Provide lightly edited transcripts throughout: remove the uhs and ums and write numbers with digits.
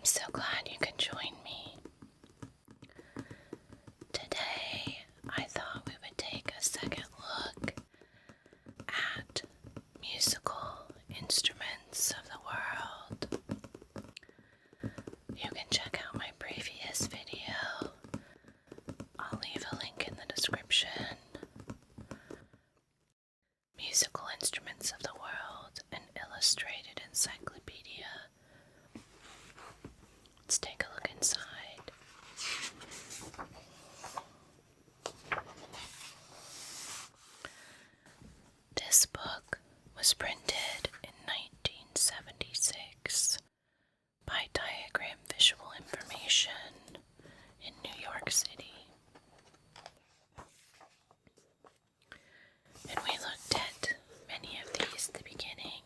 I'm so glad you could join me. Today, I thought we would take a second look at musical instruments of the world. You can check out my previous video. I'll leave a link in the description. Musical Instruments of the World, an illustrated encyclopedia. Let's take a look inside. This book was printed in 1976 by Diagram Visual Information in New York City. And we looked at many of these at the beginning.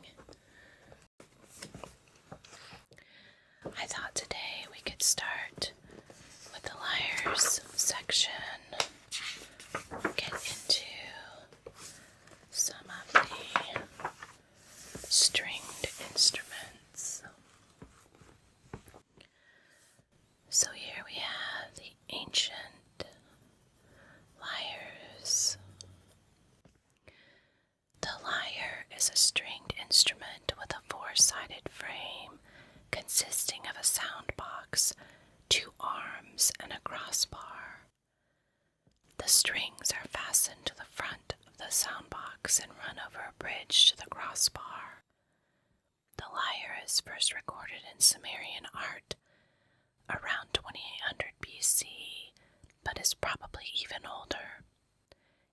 I thought today we could start with the lyres section, get into some of the stringed instruments. So here we have the ancient lyres. The lyre is a stringed instrument with a four-sided frame consisting of a sound box, two arms, and a crossbar. The strings are fastened to the front of the sound box and run over a bridge to the crossbar. The lyre is first recorded in Sumerian art around 2800 BC, but is probably even older.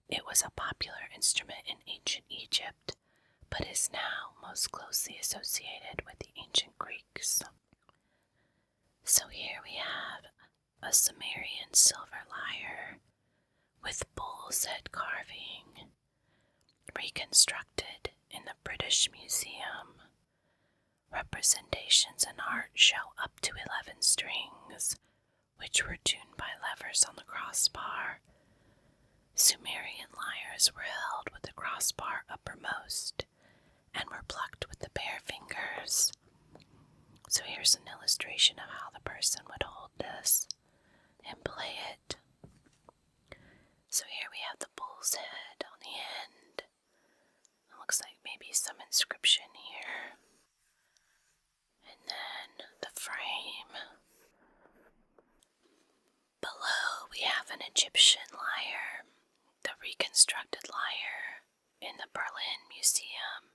It was a popular instrument in ancient Egypt, but is now most closely associated with the ancient Greeks. So here we have a Sumerian silver lyre with bull's head carving, reconstructed in the British Museum. Representations in art show up to 11 strings, which were tuned by levers on the crossbar. Sumerian lyres were held with the crossbar uppermost and were plucked with the bare fingers. So here's an illustration of how the person would hold this and play it. So here we have the bull's head on the end. It looks like maybe some inscription here. And then the frame. Below we have an Egyptian lyre. The reconstructed lyre in the Berlin Museum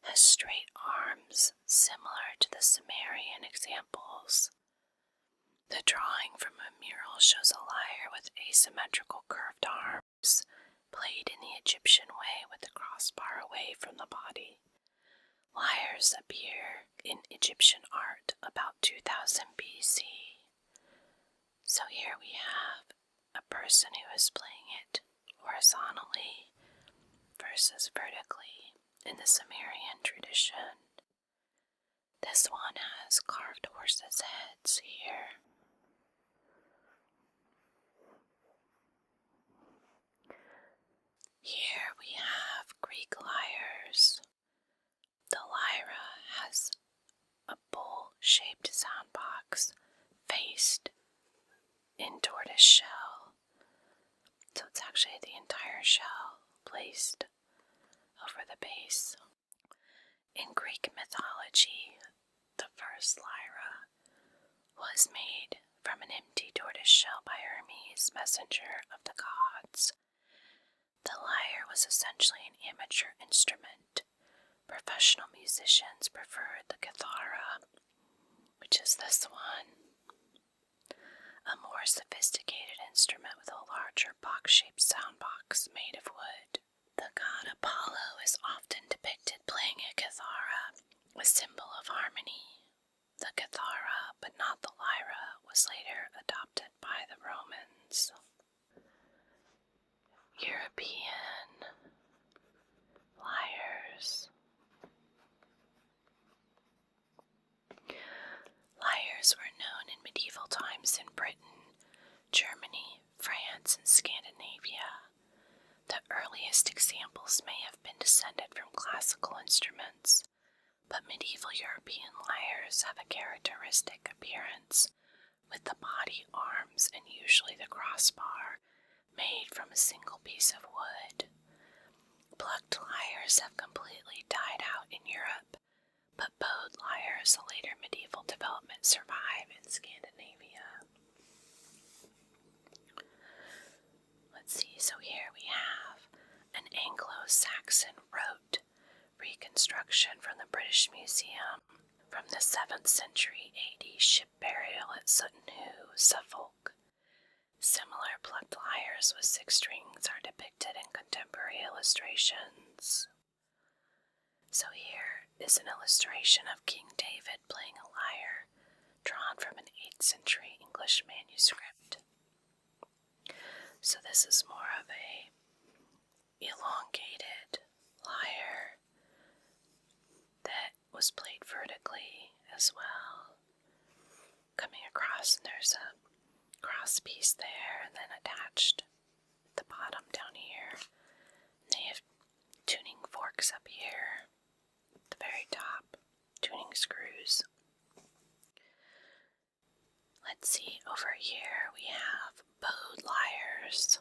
has straight arms similar to the Sumerian examples. The drawing from a mural shows a lyre with asymmetrical curved arms, played in the Egyptian way with the crossbar away from the body. Lyres appear in Egyptian art about 2000 BC. So here we have a person who is playing it horizontally versus vertically in the Sumerian tradition. This one has carved horses' heads here. Here we have Greek lyres. The lyra has a bowl-shaped sound box faced in tortoise shell. So it's actually the entire shell placed over the base. In Greek mythology, the first lyra was made from an empty tortoise shell by Hermes, messenger of the gods. The lyre was essentially an amateur instrument. Professional musicians preferred the kithara, which is this one, a more sophisticated instrument with a larger box-shaped sound box made of wood. The god Apollo is often depicted playing a kithara, a symbol of harmony. The kithara, but not the lyra, was later adopted by the Romans. European lyres. Lyres were known in medieval times in Britain, Germany, France, and Scandinavia. The earliest examples may have been descended from classical instruments, but medieval European lyres have a characteristic appearance, with the body, arms, and usually the crossbar made from a single piece of wood. Plucked lyres have completely died out in Europe, but bowed lyres, a later medieval development, survive in Scandinavia. Let's see, so here we have an Anglo-Saxon rote reconstruction from the British Museum from the 7th century AD ship burial at Sutton Hoo, Suffolk. Similar plucked lyres with 6 strings are depicted in contemporary illustrations. So here is an illustration of King David playing a lyre, drawn from an 8th century English manuscript. So this is more of a elongated lyre that was played vertically as well. Coming across, and there's a cross piece there, and then attached at the bottom down here. They have tuning forks up here at the very top, tuning screws. Let's see, over here we have bowed lyres.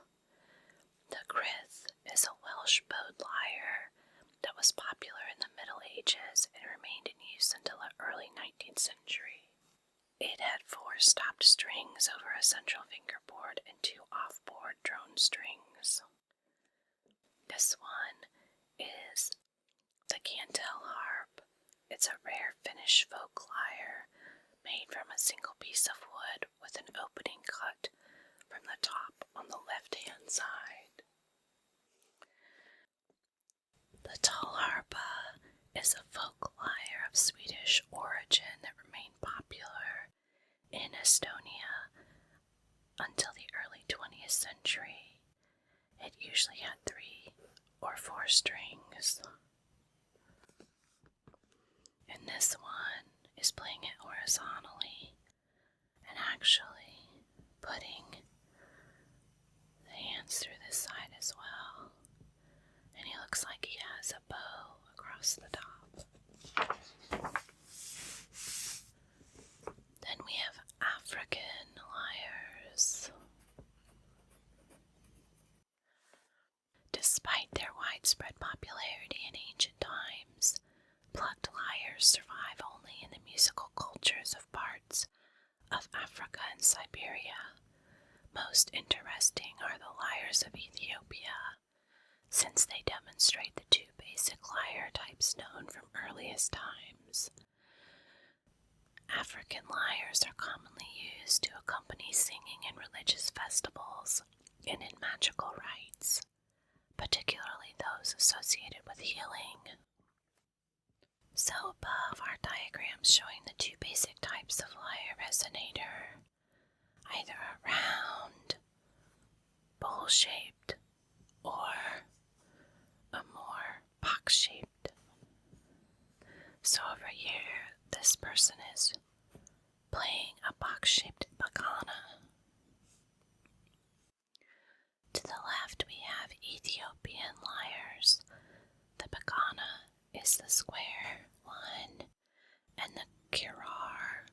The Grith is a Welsh bowed lyre that was popular in the Middle Ages and remained in use until the early 19th century. It had 4 stopped strings over a central fingerboard and 2 off-board drone strings. This one is the Cantel harp. It's a rare Finnish folk lyre made from a single piece of wood with an opening cut from the top on the left-hand side. The Talharpa is a folk lyre of Swedish origin that remained popular in Estonia until the early 20th century. It usually had 3 or 4 strings. And this one is playing it horizontally and actually putting the hands through this side as well. And he looks like he has a bow across the top. Then we have African lyres. Despite their widespread popularity in ancient times, plucked lyres survive only in the musical cultures of parts of Africa and Siberia. Most interesting are the lyres of Ethiopia, since they demonstrate the 2 basic lyre types known from earliest times. African lyres are commonly used to accompany singing in religious festivals and in magical rites, particularly those associated with healing. So above are diagrams showing the 2 basic types of lyre resonator, either a round, bowl-shaped, or a more box-shaped. So over here, this person is playing a box-shaped bagana. To the left we have Ethiopian lyres. The bagana is the square one, and the kirar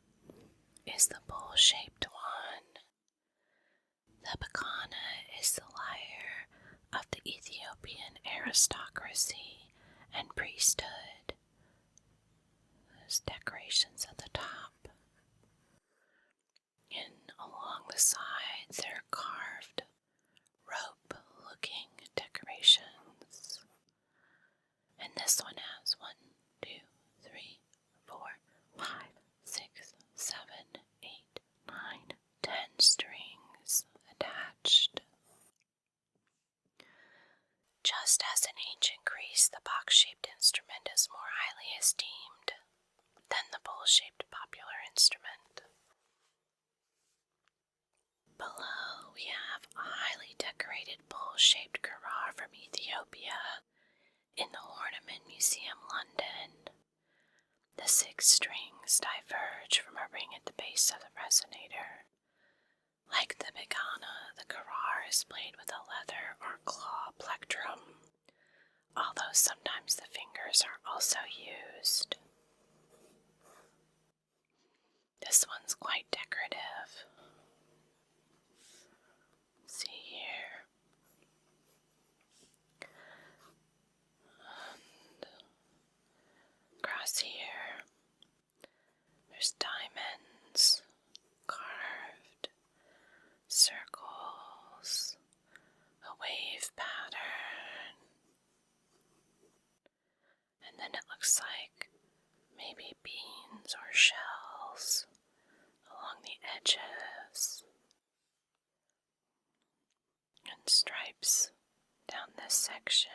is the bowl-shaped one. The bagana is the lyre of the Ethiopian aristocracy and priesthood. There's decorations at the top. And along the sides there are carved rope-looking decorations. And this one has 1, 2, 3, 4, 5, 6, 7, 8, 9, 10 strings attached. Just as in ancient Greece, the box-shaped instrument is more highly esteemed than the bowl-shaped popular instrument. Below, we have a highly decorated bowl-shaped kirar from Ethiopia in the Ornament Museum, London. The 6 strings diverge from a ring at the base of the resonator. Like the bagana, the kirar is played with a leather or claw plectrum, although sometimes the fingers are also used. This one's quite decorative. See here. And across here, there's diamonds, carved, circles, a wave pattern, and then it looks like maybe beans or shells along the edges, and stripes down this section.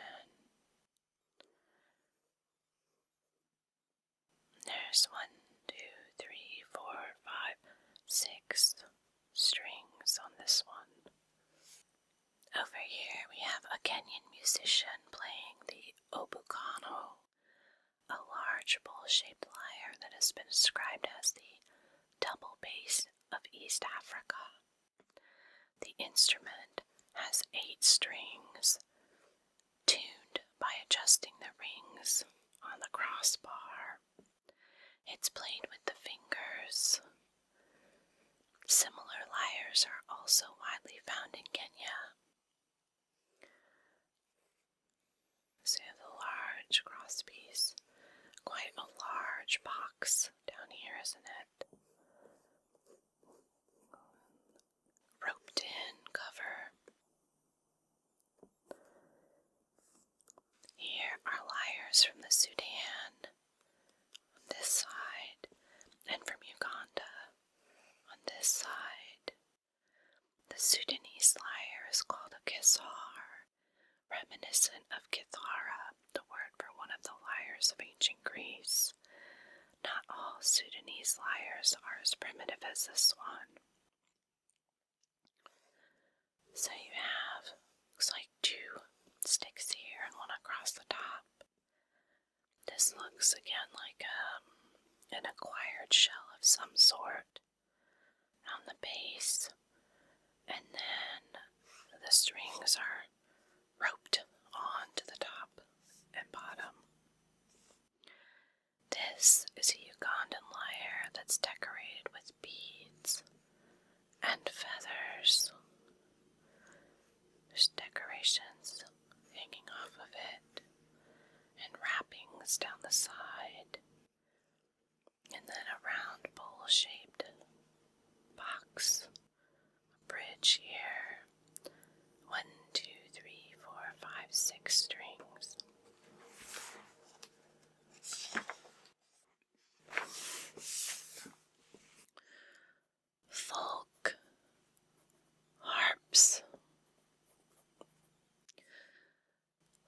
There's 1, 2, 3, 4, 5, 6 strings on this one. Over here we have a Kenyan musician playing the obukano, a large bowl-shaped lyre that has been described as the double bass of East Africa. The instrument has 8 strings, tuned by adjusting the rings on the crossbar. It's played with the fingers. Similar lyres are also widely found in Kenya. So you have the large crosspiece. Quite a large box down here, isn't it? Roped in cover. Here are lyres from the Sudan on this side, and from Uganda on this side. The Sudanese lyre is called a kithar, reminiscent of kithara, the word for one of the lyres of ancient Greece. Not all Sudanese lyres are as primitive as this one. So you have, looks like 2 sticks here and one across the top. This looks again like an acquired shell of some sort on the base, and then the strings are roped onto the top and bottom. This is a Ugandan lyre that's decorated with beads and feathers. There's decorations hanging off of it and wrappings down the side, and then a round bowl-shaped box, a bridge here. 1, 2, 3, 4, 5, 6 strings. Folk harps.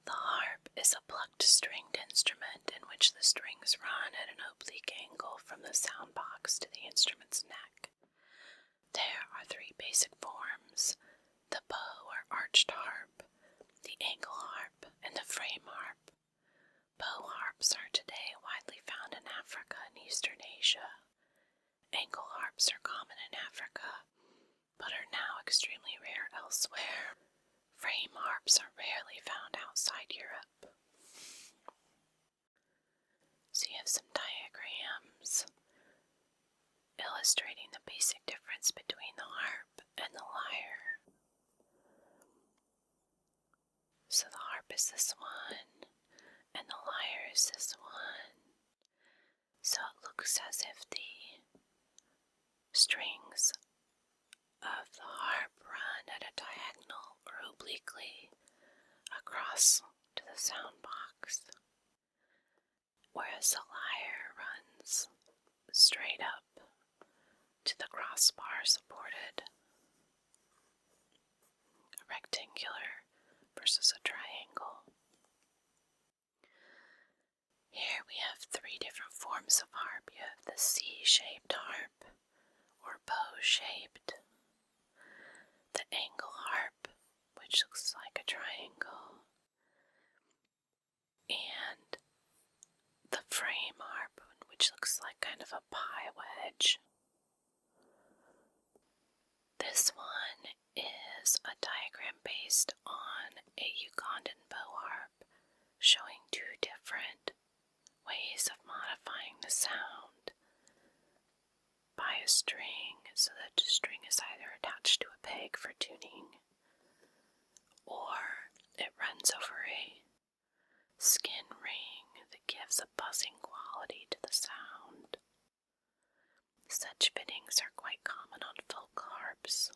The harp is a plucked stringed instrument in which the strings run at an oblique angle from the sound box to the instrument's neck. There are 3 basic forms: the bow or arched harp, the angle harp, and the frame harp. Bow harps are today widely found in Africa and Eastern Asia. Angle harps are common in Africa, but are now extremely rare elsewhere. Frame harps are rarely found outside Europe. So you have some diagrams illustrating the basic difference between the harp and the lyre. So the harp is this one, and the lyre is this one. So it looks as if the strings of the harp run at a diagonal or obliquely across to the sound box, whereas the lyre runs straight up to the crossbar supported, a rectangular versus a triangle. Here we have 3 different forms of harp. You have the C-shaped harp, or bow-shaped, the angle harp, which looks like a triangle, and the frame harp, which looks like kind of a pie wedge. This one is a diagram based on a Ugandan bow harp, showing 2 different ways of modifying the sound. by a string, so that the string is either attached to a peg for tuning, or it runs over a skin ring that gives a buzzing quality to the sound. Such fittings are quite common on folk harps.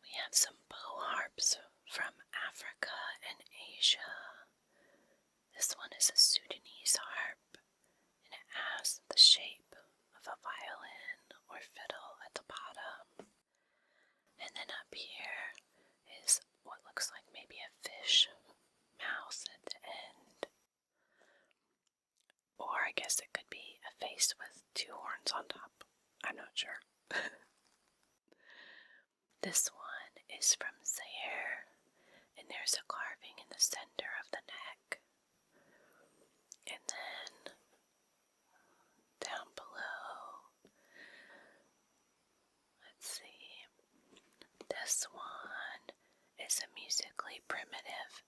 We have some bow harps from Africa and Asia. This one is a Sudanese harp, and it has the shape of a violin or fiddle at the bottom. And then up here is what looks like maybe a fish mouth at the end. Or I guess it could be a face with two horns on top. I'm not sure. This one is from Zaire, and there's a carving in the center of the neck. And then down below, let's see, this one is a musically primitive,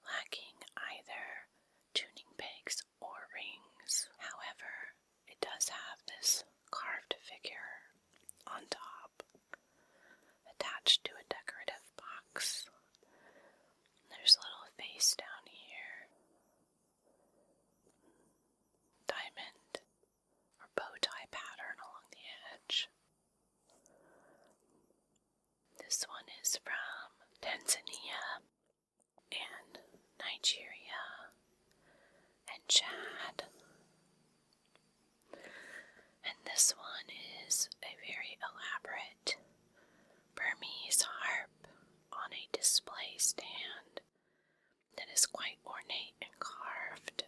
lacking either tuning pegs or rings. However, it does have this carved figure on top, attached to a decorative box. There's a little face down here, diamond or bow tie pattern along the edge. This one is from Tanzania and Nigeria and Chad. And this one is a very elaborate Burmese harp on a display stand that is quite ornate and carved,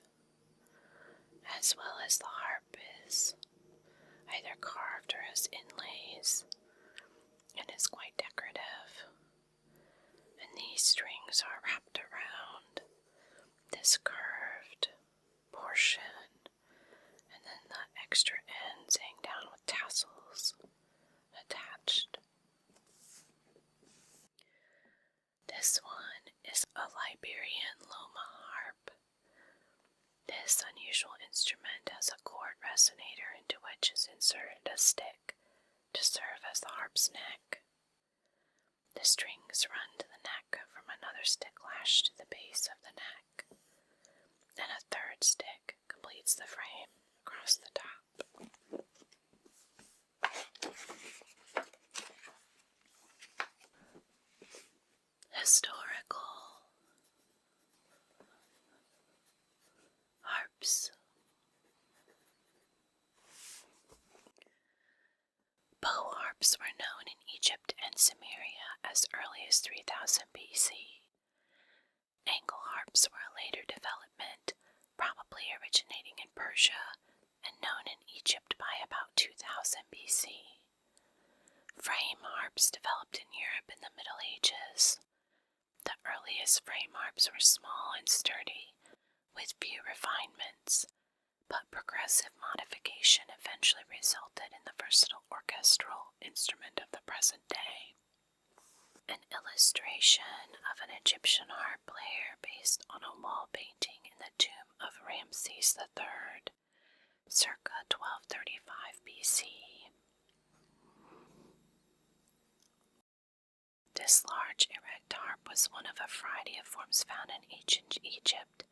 as well as the harp is either carved or has inlays and is quite decorative. And these strings are wrapped around this curved portion, and then the extra ends hang down with tassels attached. This one is a Liberian Loma harp. This unusual instrument has a cord resonator into which is inserted a stick to serve as the harp's neck. The strings run to the neck from another stick lashed to the base of the neck, and a third stick completes the frame across the top. Historical harps. Bow harps were known in Egypt and Samaria as early as 3000 BC. Angle harps were a later development, probably originating in Persia and known in Egypt by about 2000 BC. Frame harps developed in Europe in the Middle Ages. The earliest frame harps were small and sturdy, with few refinements, but progressive modification eventually resulted in the versatile orchestral instrument of the present day. An illustration of an Egyptian harp player based on a wall painting in the tomb of Ramses III, circa 1235 BC. This large erect harp was one of a variety of forms found in ancient Egypt.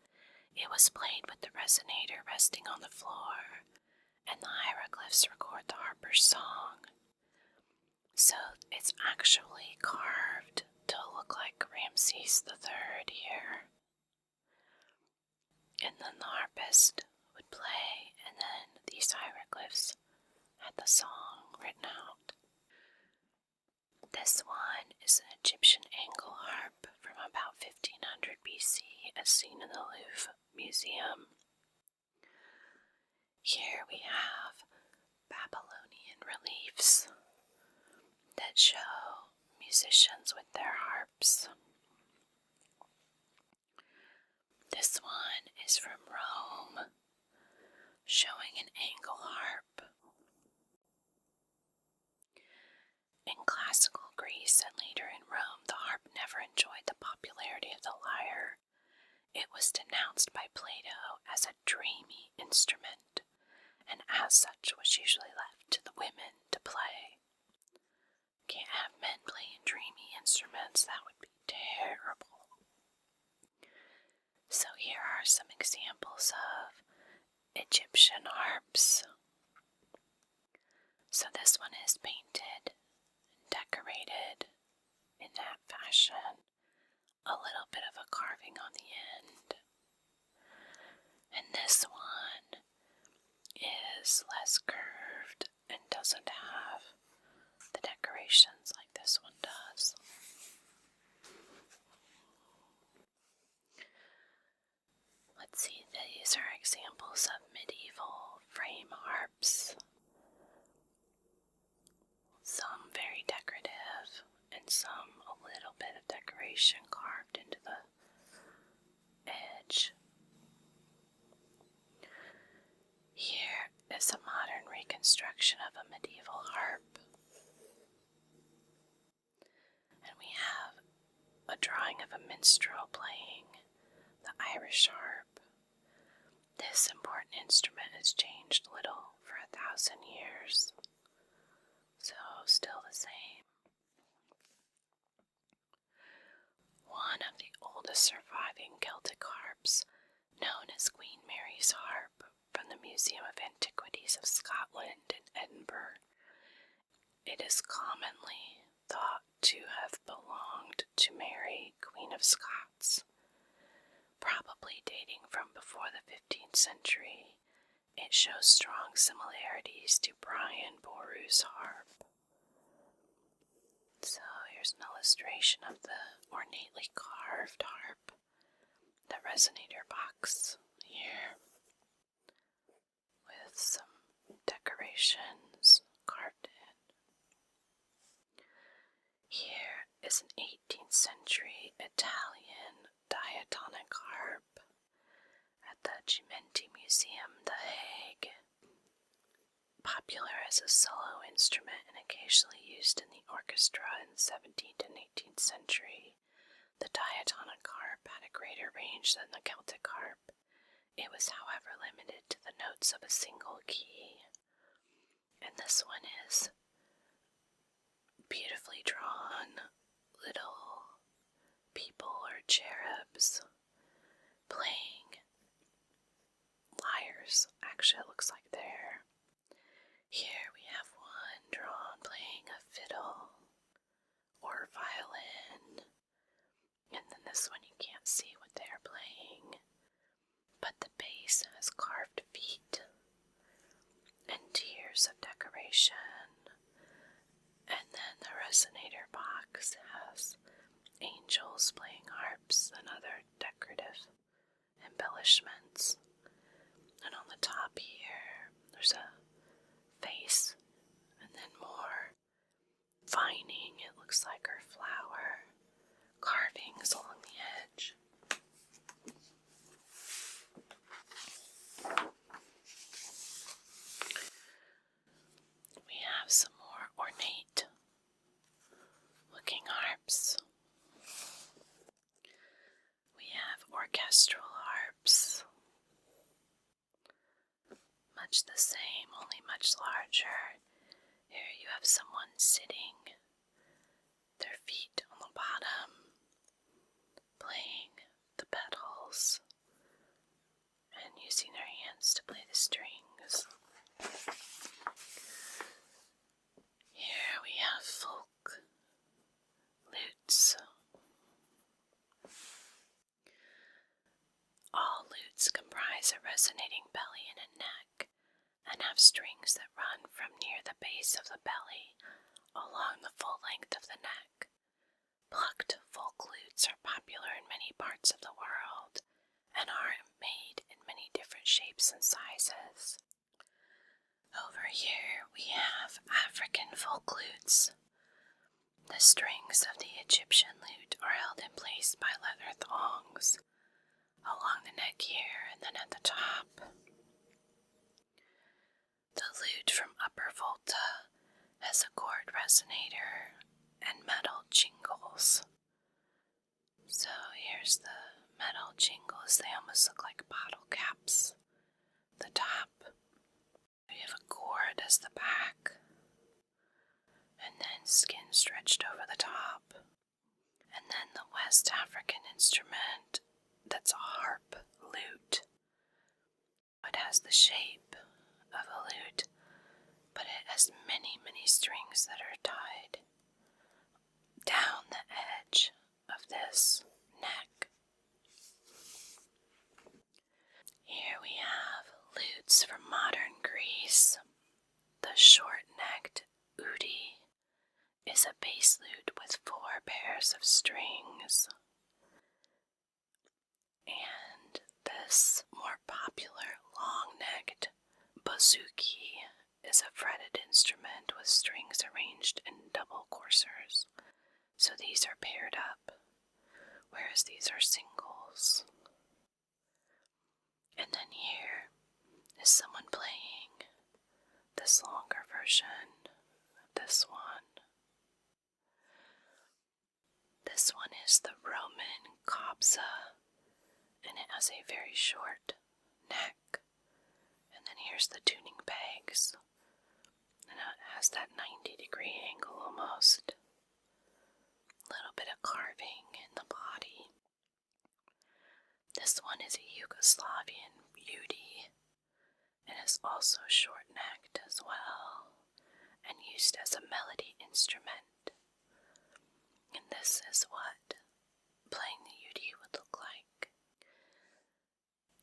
It was played with the resonator resting on the floor, and the hieroglyphs record the harper's song. So it's actually carved to look like Ramses III here. And then the harpist would play, and then these hieroglyphs had the song written out. This one is an Egyptian angle harp from about 1500 BC as seen in the Louvre Museum. Here we have Babylonian reliefs that show musicians with their harps. This one is from Rome, showing an angle harp. In classical Greece and later in Rome, the harp never enjoyed the popularity of the lyre. It was denounced by Plato as a dreamy instrument, and as such was usually left to examples of Egyptian harps. So this one is painted, decorated in that fashion, a little bit of a carving on the end. And this one is less curved and doesn't have the decorations like this one does. Let's see, these are examples of medieval frame harps. Some very decorative and some a little bit of decoration carved into the edge. Here is a modern reconstruction of a medieval harp. And we have a drawing of a minstrel playing the Irish harp. This important instrument has changed little for 1,000 years, so still the same. One of the oldest surviving Celtic harps, known as Queen Mary's harp, from the Museum of Antiquities of Scotland in Edinburgh. It is commonly thought to have belonged to Mary, Queen of Scots. Probably dating from before the 15th century, it shows strong similarities to Brian Boru's harp. So here's an illustration of the ornately carved harp, the resonator box here, with some decorations carved in. Here is an 18th century Italian diatonic harp at the Gimenti Museum, The Hague. Popular as a solo instrument and occasionally used in the orchestra in the 17th and 18th century, the diatonic harp had a greater range than the Celtic harp. It was, however, limited to the notes of a single key. And this one is beautifully drawn little people or cherubs playing lyres. Actually, it looks like they're. Here we have one drawn playing a fiddle or violin. And then this one you can't see what they're playing, but the base has carved feet and tiers of decoration. And then the resonator box has angels playing harps and other decorative embellishments. And on the top here, there's a face and then more vining, it looks like, or flower carvings along the edge. We have some more ornate looking harps. We have orchestral harps. Much the same, only much larger. Here you have someone sitting, their feet on the bottom, playing the pedals and using their hands to play the strings. Here we have folk lutes. All lutes comprise a resonating belly and a neck, and have strings that run from near the base of the belly along the full length of the neck. Plucked folk lutes are popular in many parts of the world and are made in many different shapes and sizes. Over here we have African folk lutes. The strings of the Egyptian lute are held in place by leather thongs along the neck here and then at the top. The lute from Upper Volta has a cord resonator and metal jingles. So here's the metal jingles. They almost look like bottle caps. The top, we have a cord as the back, and then skin stretched over the top. And then the West African instrument that's a harp lute has the shape of a lute, but it has many, many strings that are tied down the edge of this neck. Here we have lutes from modern Greece. The short-necked udi is a bass lute with 4 pairs of strings. And this more popular long-necked bouzouki is a fretted instrument with strings arranged in double coursers. So these are paired up, whereas these are singles. And then here is someone playing this longer version of this one. This one is the Roman kobza, and it has a very short neck. And then here's the tuning pegs, and it has that 90-degree angle almost. A little bit of carving in the body. This one is a Yugoslavian beauty, and is also short-necked as well, and used as a melody instrument. And this is what playing the udi would look like.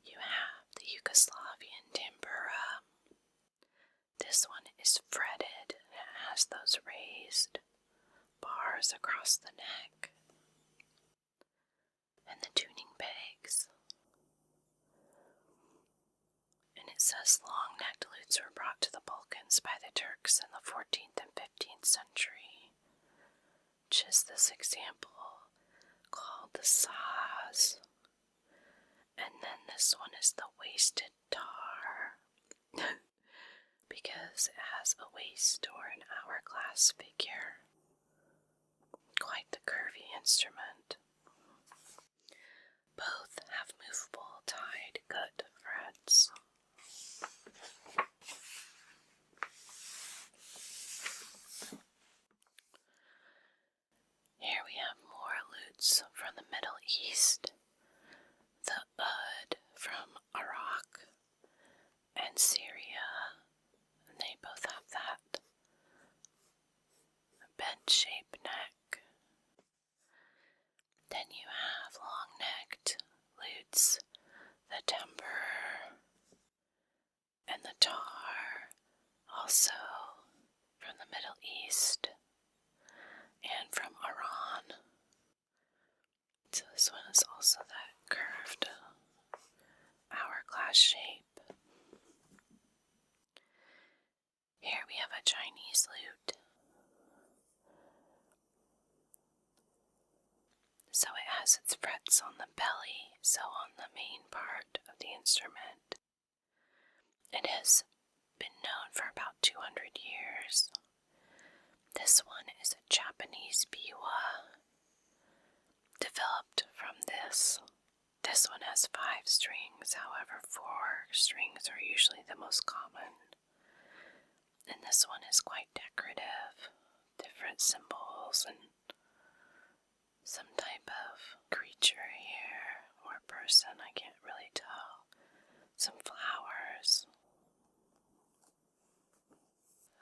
You have the Yugoslavian tambura. This one is fretted, and it has those raised bars across the neck. And the tuning pegs. And it says long-necked lutes were brought to the Balkans by the Turks in the 14th and 15th century, which is this example called the saz. And then this one is the waisted tar, because it has a waist or an hourglass figure. Quite the curvy instrument. Both have movable tied gut frets. Here we have more lutes from the Middle East. The oud from Iraq and Syria, and they both have that bed-shaped neck. Then you have long-necked lutes, the tambur and the tar, also from the Middle East and from Iran. So this one is also that curved hourglass shape. Here we have a Chinese lute. So it has its frets on the belly, so on the main part of the instrument. It has been known for about 200 years. This one is a Japanese biwa, developed from this. This one has 5 strings, however 4 strings are usually the most common. And this one is quite decorative, different symbols and some type of creature here, or person, I can't really tell. Some flowers.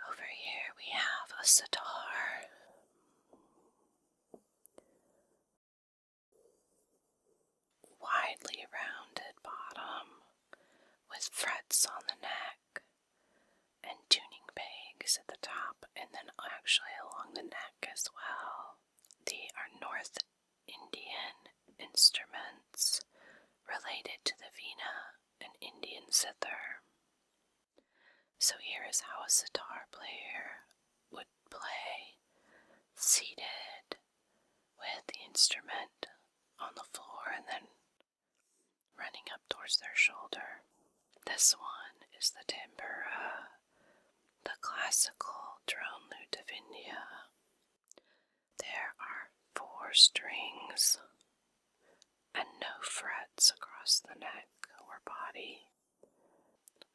Over here we have a sitar. Widely rounded bottom with frets on the neck and tuning pegs at the top, and then actually along the neck as well. They are North Indian instruments related to the veena, an Indian zither. So here is how a sitar player would play, seated with the instrument on the floor and then running up towards their shoulder. This one is the tambura, the classical drone lute of India. There are 4 strings and no frets across the neck or body.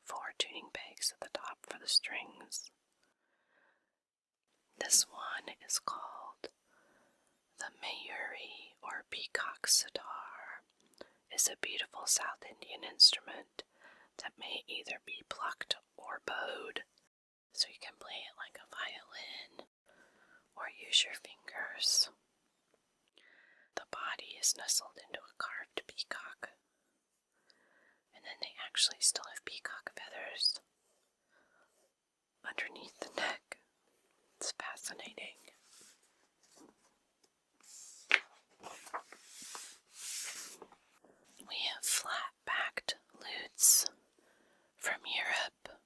4 tuning pegs at the top for the strings. This one is called the Mayuri or peacock sitar. It's a beautiful South Indian instrument that may may either be plucked or bowed, so you can play it like a violin or use your fingers. The body is nestled into a carved peacock, and then they actually still have peacock feathers underneath the neck. It's fascinating. We have flat-backed lutes from Europe.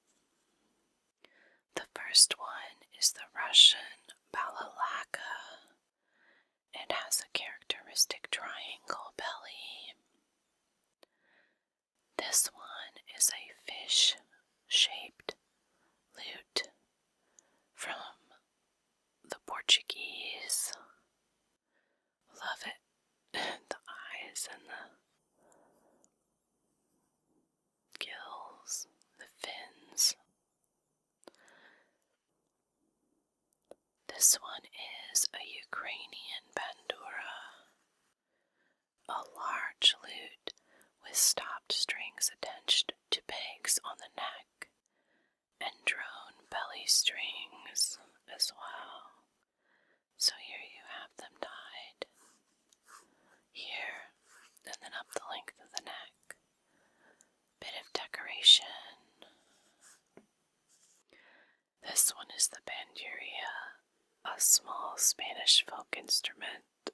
The first one is the Russian balalaka. It has a characteristic triangle belly. This one is a fish-shaped lute from the Portuguese. Love it. The eyes and the gills, the fins. This one is a Ukrainian bandura, a large lute with stopped strings attached to pegs on the neck and drone belly strings as well. So here you have them tied here and then up the length of the neck. Bit of decoration. This one is the bandurria, a small Spanish folk instrument.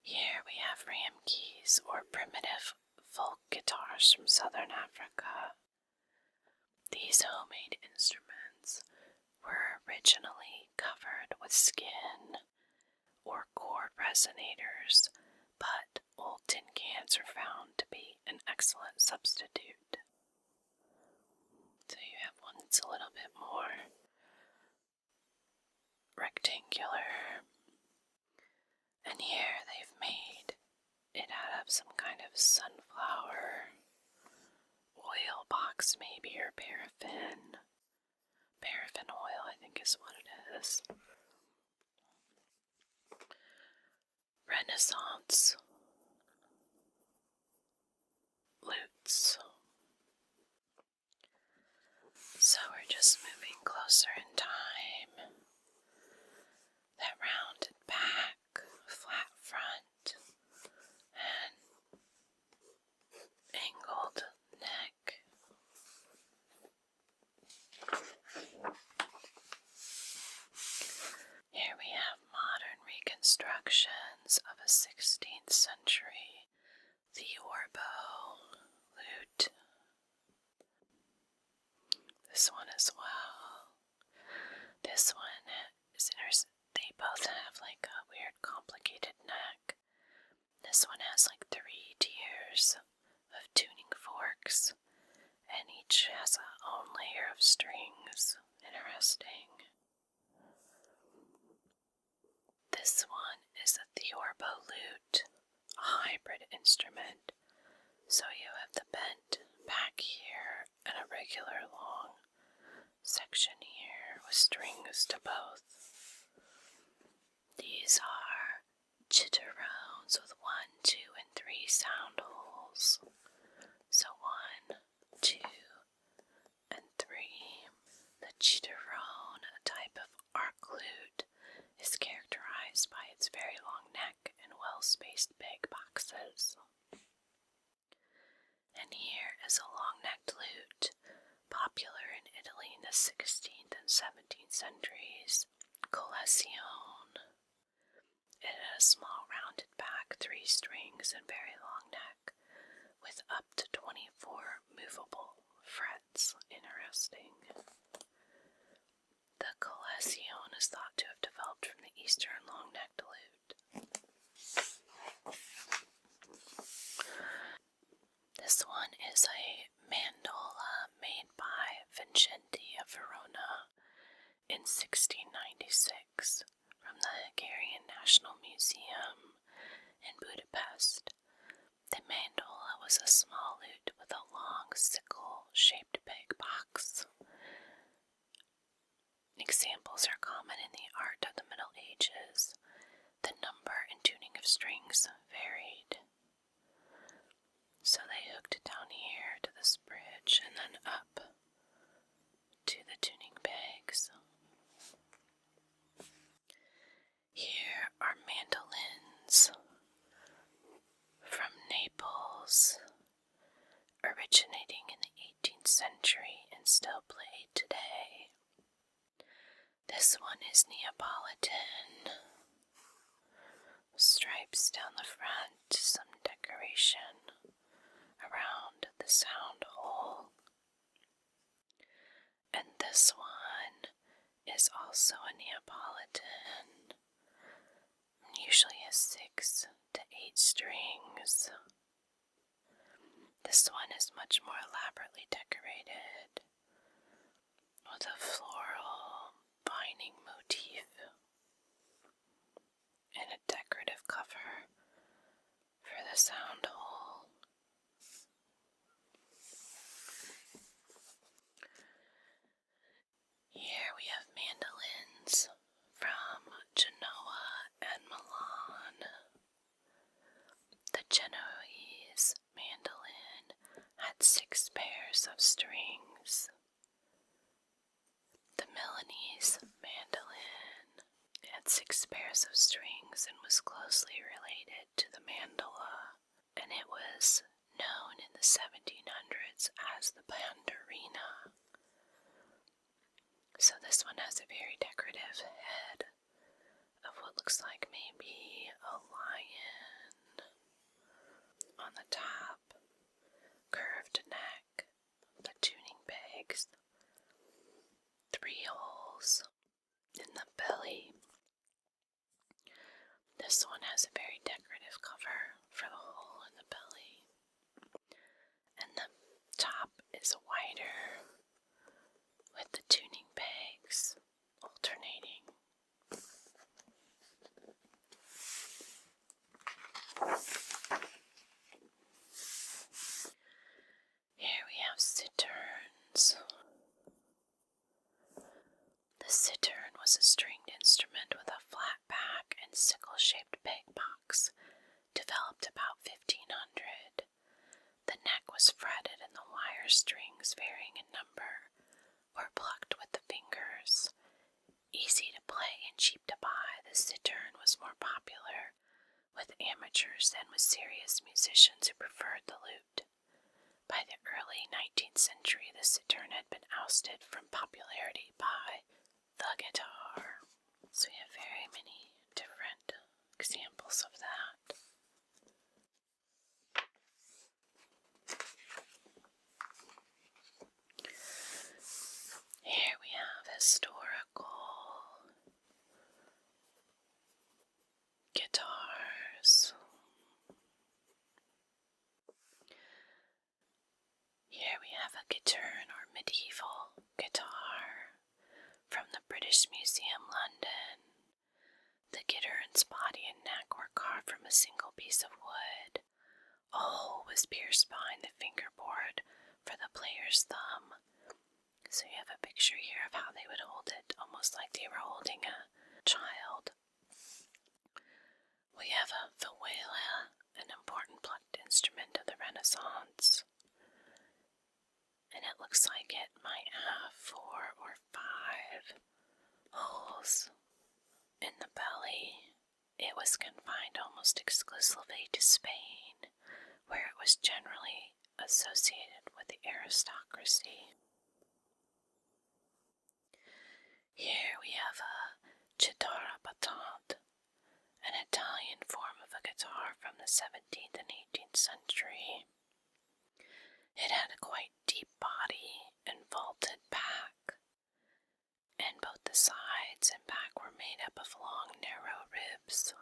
Here we have ramkis, or primitive folk guitars from southern Africa. These homemade instruments were originally covered with skin or cord resonators, but old tin cans are found to be an excellent substitute. So you have one that's a little bit more rectangular, and here they've made it out of some kind of sunflower oil box, maybe, or paraffin. Paraffin oil, I think, is what it is. Renaissance lutes. So we're just moving closer in time. That rounded back, flat front, and angled neck. Here we have modern reconstructions of a 16th century theorbo lute. This one as well. This one is, they both have like a weird complicated neck. This one has like 3 tiers of tuning forks, and each has a own layer of strings. Interesting. This one is a theorbo lute, a hybrid instrument. So you have the bent back here and a regular long section here with strings to both. These are chitterons with 1, 2, and 3 sound holes. So 1, 2, and 3. The chitteron, a type of arc lute, is characterized by its very long neck and well-spaced peg boxes. And here is a long-necked lute, popular in Italy in the 16th and 17th centuries, Collezione. It had a small rounded back, 3 strings, and very long neck, with up to 24 movable frets. Interesting. The Collezione is thought to have developed from the Eastern long-necked lute. This one is a mandola made by Vincenti of Verona in 1696 from the Hungarian National Museum in Budapest. The mandola was a small lute with a long sickle-shaped peg box. Examples are common in the art of the Middle Ages. The number and tuning of strings varied. originating in the 18th century and still played today. This one is Neapolitan. Stripes down the front, some decoration around the sound hole. And this one is also a Neapolitan. Usually has 6 to 8 strings. This one is much more elaborately decorated with a floral vining motif and a decorative cover for the sound hole. Here we have mandolins from Genoa and Milan. The Genoese mandolin had 6 pairs of strings. The Milanese mandolin had 6 pairs of strings and was closely related to the mandola, and it was known in the 1700s as the bandurrina. So this one has a very decorative head of what looks like maybe a lion on the top, curved neck, the tuning pegs, 3 holes in the belly. This one has a very decorative cover for the hole in the belly, and the top is wider with the tuning pegs alternating. Here we have citerns. The citern was a stringed instrument with a flat back and sickle-shaped peg box, developed about 1500. The neck was fretted and the wire strings, varying in number, were plucked with the fingers. Easy to play and cheap to buy, the citern was more popular with amateurs than with serious musicians who preferred the lute. By the early 19th century, the citern had been ousted from popularity by the guitar. So we have very many different examples of that. Here we have historical guitars. Here we have a Gittern or medieval guitar from the British Museum, London. The Gittern's body and neck were carved from a single piece of wood. A hole was pierced behind the fingerboard for the player's thumb. So you have a picture here of how they would hold it, almost like they were holding a child. We have a vihuela, an important plucked instrument of the Renaissance. And it looks like it might have 4 or 5 holes in the belly. It was confined almost exclusively to Spain, where it was generally associated with the aristocracy. Here we have a chitarra battente, an Italian form of a guitar from the 17th and 18th century. It had a quite deep body and vaulted back, and both the sides and back were made up of long, narrow ribs.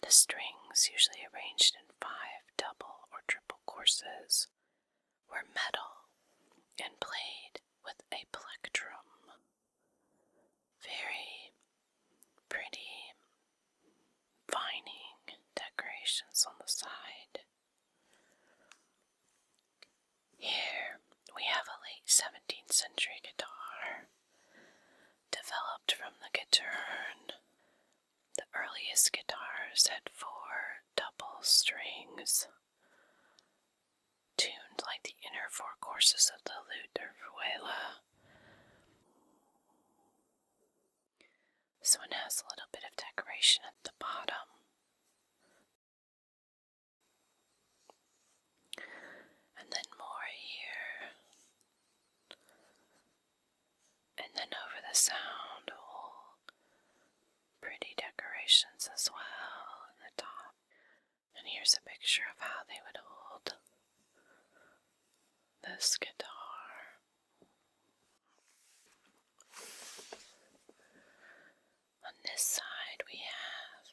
The strings, usually arranged in 5 double or triple courses, were metal and played with a plectrum. Very pretty vining decorations on the side. Here we have a late 17th century guitar, developed from the Gittern. The earliest guitars had 4 double strings, tuned like the inner 4 courses of the lute or vihuela. This one has a little bit of decoration at the bottom. And then the sound hole. Pretty decorations as well on the top. And here's a picture of how they would hold this guitar. On this side we have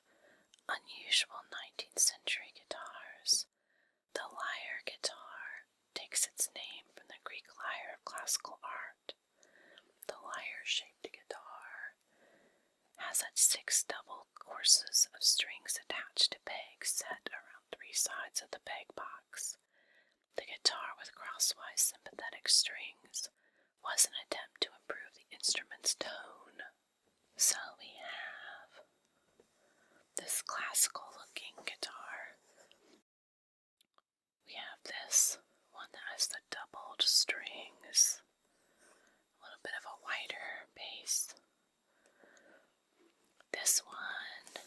unusual 19th century guitars. The lyre guitar takes its name from the Greek lyre of classical art. The lyre-shaped guitar has 6 double courses of strings attached to pegs set around 3 sides of the peg box. The guitar with crosswise sympathetic strings was an attempt to improve the instrument's tone. So we have this classical-looking guitar. We have this one that has the doubled strings, a little bit of a wider bass. This one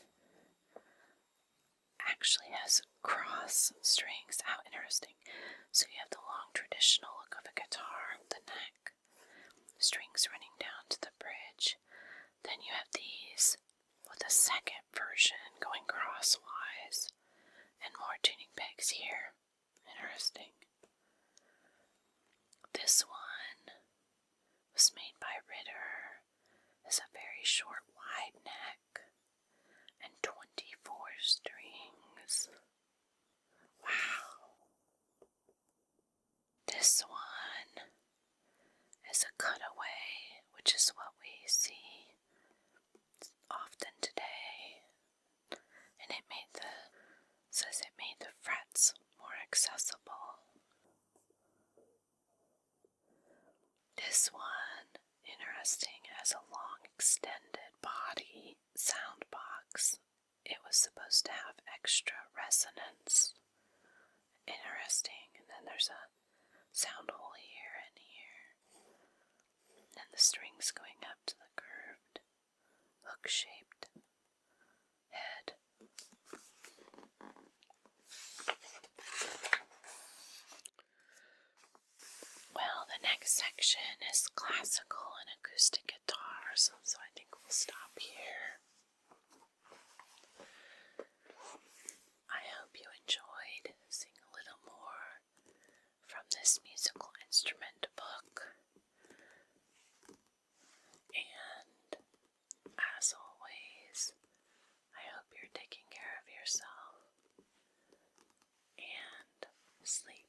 actually has cross strings. How interesting. So you have the long traditional look of a guitar, the neck, strings running down to the bridge. Then you have these with a second version going crosswise and more tuning pegs here. Interesting. This one was made by Ritter. It's a very short, wide neck and 24 strings. Wow. This one is a cutaway, which is what we see often today. And says it made the frets more accessible. This one, interesting, has a long extended body sound box. It was supposed to have extra resonance. Interesting. And then there's a sound hole here and here. And the strings going up to the curved, hook-shaped head. Well, the next section is classical and acoustic guitars, so I think we'll stop here. I hope you enjoyed seeing a little more from this musical instrument book. And as always, I hope you're taking care of yourself and sleep